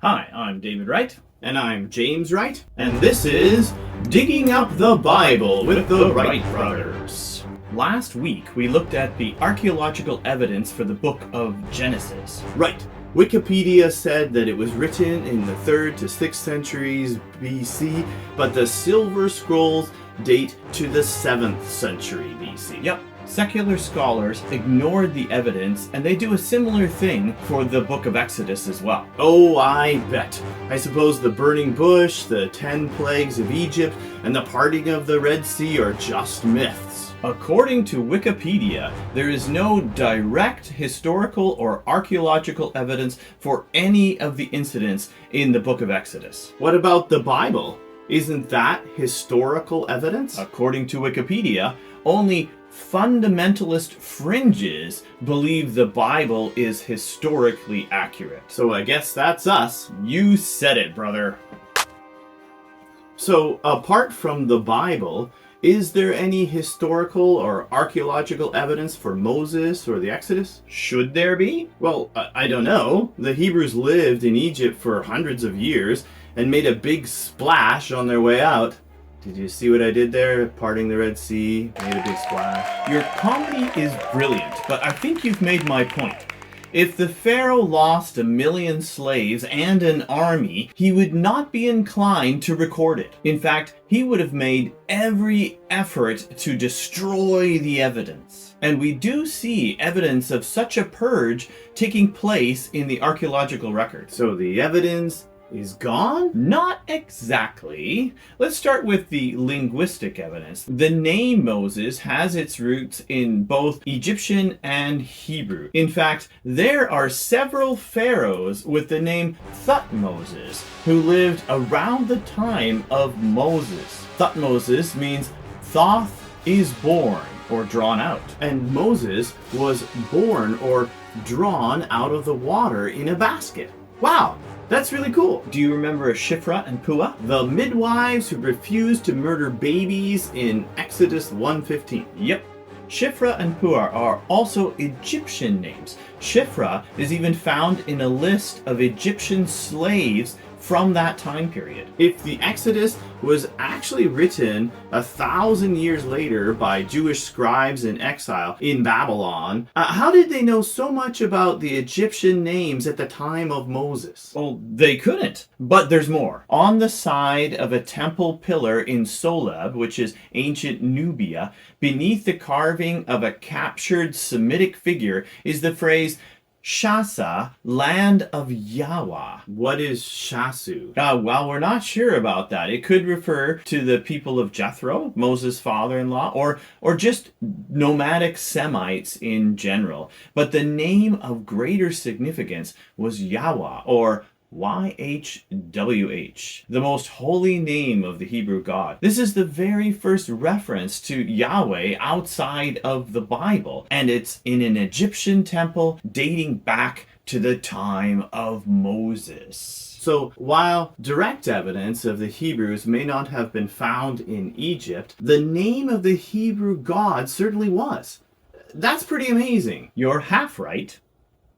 Hi, I'm David Wright. And I'm James Wright, and this is Digging Up the Bible with the Wright Brothers. Last week, we looked at the archaeological evidence for the book of Genesis. Right. Wikipedia said that it was written in the 3rd to 6th centuries BC, but the Silver Scrolls date to the 7th century BC. Yep. Secular scholars ignored the evidence, and they do a similar thing for the book of Exodus as well. Oh, I bet. I suppose the burning bush, the 10 plagues of Egypt, and the parting of the Red Sea are just myths. According to Wikipedia, there is no direct historical or archaeological evidence for any of the incidents in the book of Exodus. What about the Bible? Isn't that historical evidence? According to Wikipedia, only fundamentalist fringes believe the Bible is historically accurate. So I guess that's us. You said it, brother. So apart from the Bible, is there any historical or archaeological evidence for Moses or the Exodus? Should there be? Well, I don't know. The Hebrews lived in Egypt for hundreds of years and made a big splash on their way out. Did you see what I did there? Parting the Red Sea, made a big splash. Your comedy is brilliant, but I think you've made my point. If the Pharaoh lost 1 million slaves and an army, he would not be inclined to record it. In fact, he would have made every effort to destroy the evidence. And we do see evidence of such a purge taking place in the archaeological records. So the evidence is gone? Not exactly. Let's start with the linguistic evidence. The name Moses has its roots in both Egyptian and Hebrew. In fact, there are several pharaohs with the name Thutmoses who lived around the time of Moses. Thutmoses means Thoth is born or drawn out. And Moses was born or drawn out of the water in a basket. Wow! That's really cool. Do you remember Shiphrah and Puah? The midwives who refused to murder babies in Exodus 1:15. Yep. Shiphrah and Puah are also Egyptian names. Shiphrah is even found in a list of Egyptian slaves from that time period. If the Exodus was actually written 1,000 years later by Jewish scribes in exile in Babylon, how did they know so much about the Egyptian names at the time of Moses? Well, they couldn't. But there's more. On the side of a temple pillar in Soleb, which is ancient Nubia, beneath the carving of a captured Semitic figure is the phrase Shasa, land of Yahweh. What is Shasu? Well, we're not sure about that. It could refer to the people of Jethro, Moses' father-in-law, or just nomadic Semites in general. But the name of greater significance was Yahweh, or YHWH, the most holy name of the Hebrew God. This is the very first reference to Yahweh outside of the Bible, and it's in an Egyptian temple dating back to the time of Moses. So while direct evidence of the Hebrews may not have been found in Egypt, the name of the Hebrew God certainly was. That's pretty amazing. You're half right.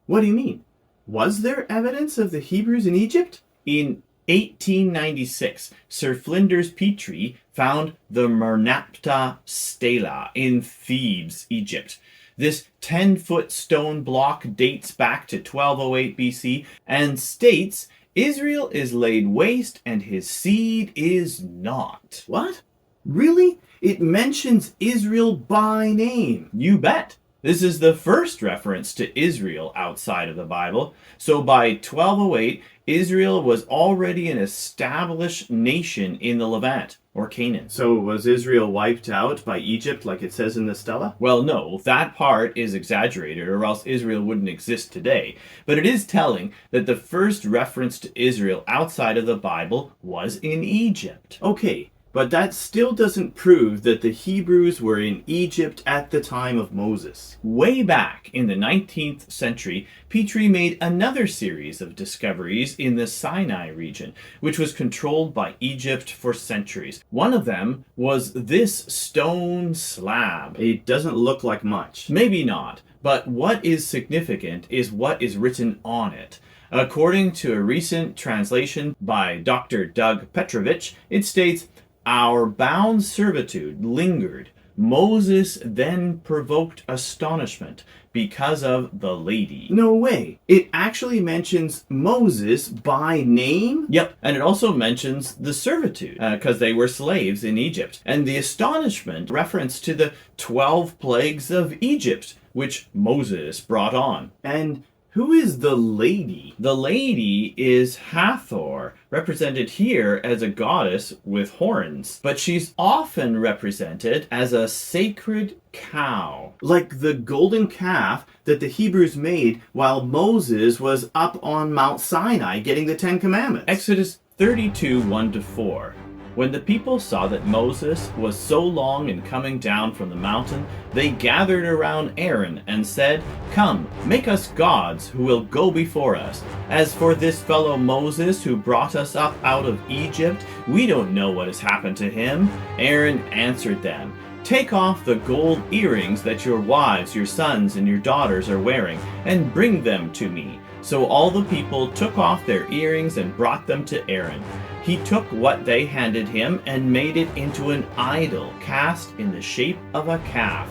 What do you mean? Was there evidence of the Hebrews in Egypt? In 1896, Sir Flinders Petrie found the Merneptah Stela in Thebes, Egypt. This 10-foot stone block dates back to 1208 BC and states Israel is laid waste and his seed is not. What? Really? It mentions Israel by name. You bet. This is the first reference to Israel outside of the Bible. So by 1208, Israel was already an established nation in the Levant, or Canaan. So was Israel wiped out by Egypt like it says in the Stela? Well, no, that part is exaggerated, or else Israel wouldn't exist today. But it is telling that the first reference to Israel outside of the Bible was in Egypt. Okay. But that still doesn't prove that the Hebrews were in Egypt at the time of Moses. Way back in the 19th century, Petrie made another series of discoveries in the Sinai region, which was controlled by Egypt for centuries. One of them was this stone slab. It doesn't look like much. Maybe not, but what is significant is what is written on it. According to a recent translation by Dr. Doug Petrovich, it states, "Our bound servitude lingered. Moses then provoked astonishment because of the lady." No way. It actually mentions Moses by name? Yep, and it also mentions the servitude, because they were slaves in Egypt. And the astonishment reference to the 12 plagues of Egypt, which Moses brought on. And who is the lady? The lady is Hathor, represented here as a goddess with horns, but she's often represented as a sacred cow. Like the golden calf that the Hebrews made while Moses was up on Mount Sinai getting the 10 Commandments. Exodus 32, 1-4. When the people saw that Moses was so long in coming down from the mountain, they gathered around Aaron and said, "Come, make us gods who will go before us. As for this fellow Moses who brought us up out of Egypt, we don't know what has happened to him." Aaron answered them, "Take off the gold earrings that your wives, your sons, and your daughters are wearing, and bring them to me." So all the people took off their earrings and brought them to Aaron. He took what they handed him and made it into an idol cast in the shape of a calf,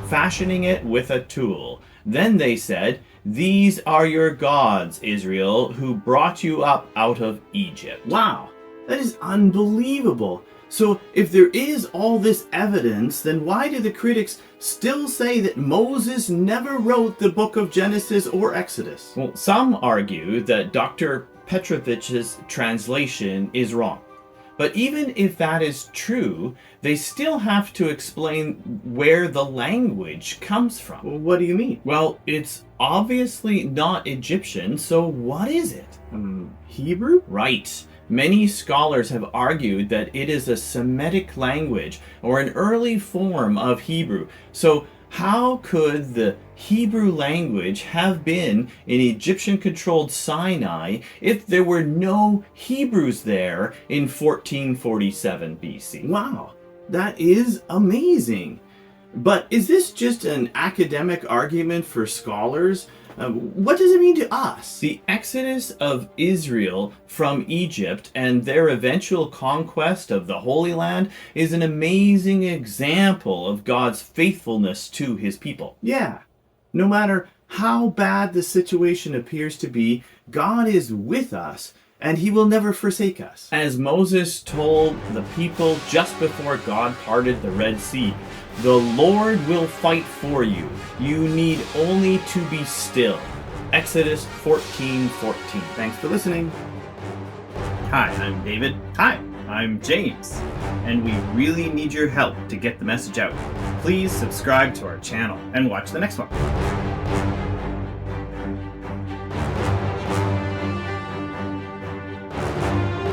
fashioning it with a tool. Then they said, "These are your gods, Israel, who brought you up out of Egypt." Wow, that is unbelievable. So if there is all this evidence, then why do the critics still say that Moses never wrote the book of Genesis or Exodus? Well, some argue that Dr. Petrovich's translation is wrong. But even if that is true, they still have to explain where the language comes from. Well, what do you mean? Well, it's obviously not Egyptian, so what is it? Hebrew? Right. Many scholars have argued that it is a Semitic language or an early form of Hebrew. So how could the Hebrew language have been in Egyptian-controlled Sinai if there were no Hebrews there in 1447 BC? Wow, that is amazing. But is this just an academic argument for scholars? What does it mean to us? The exodus of Israel from Egypt and their eventual conquest of the Holy Land is an amazing example of God's faithfulness to his people. Yeah. No matter how bad the situation appears to be, God is with us, and he will never forsake us. As Moses told the people just before God parted the Red Sea, "The Lord will fight for you. You need only to be still." Exodus 14:14. Thanks for listening. Hi, I'm David. Hi, I'm James. And we really need your help to get the message out. Please subscribe to our channel and watch the next one.